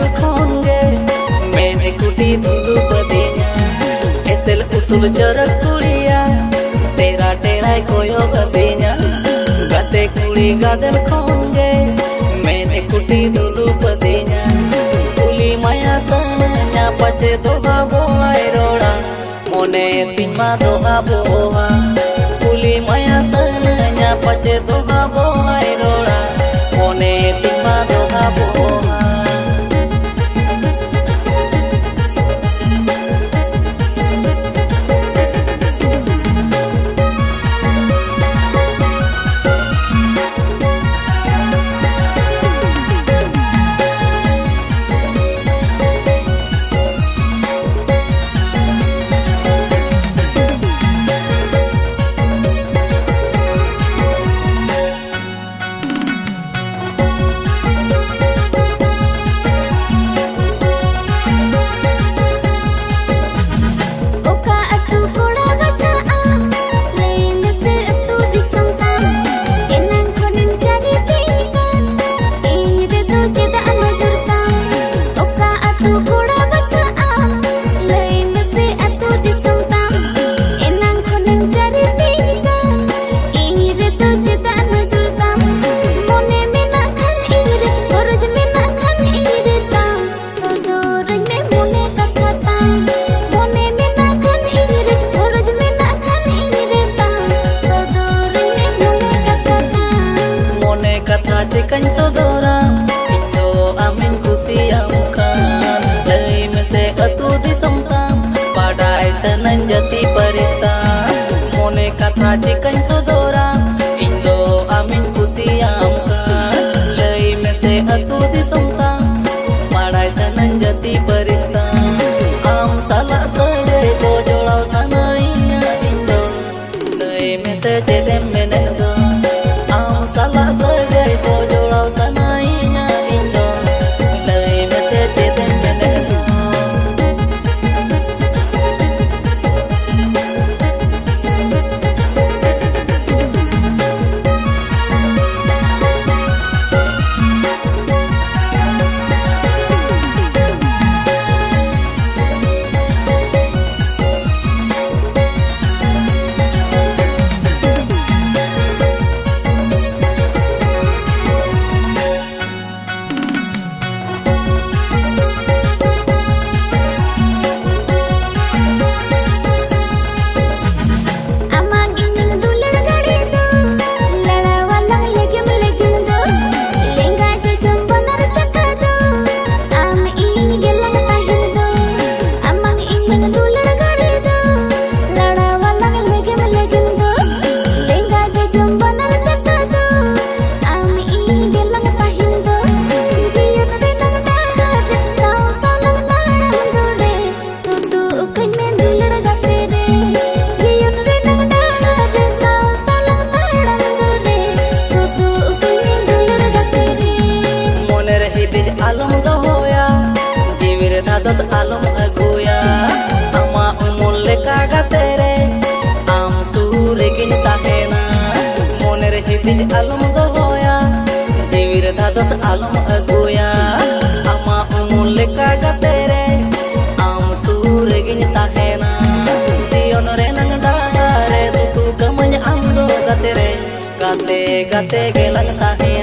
gadel khonge mene kuti dulu padinya esel usul jarak kuliya tera tera koyo gadinya gate kuli gadel khonge mene kuti dulu padinya kuli maya sananya pache doha boai roda mone tima doha boha kuli maya sananya pache doha boai roda mone tima doha boha Cikan sodora Indo amin kusiamkan Dari mese atu disomtam Padai senan jati parista Mone kata cikan sodora Indo amin kusiamkan Dari mese atu disomtam Padai senan jati parista Am salah segai bojolau sanainya Indo Dari mese jedem menendo Am salah segai bojolau sanainya Indo Lai mese jedem menendo Alum dohoya jiwir dados alum aguya ama umul leka gatere am sure gin tahena moner hidij alum dohoya jiwir dados alum aguya ama umul leka gatere am sure gin tahena jion re nang dare sutu kamanya amdo gatere gate gate gelang tahena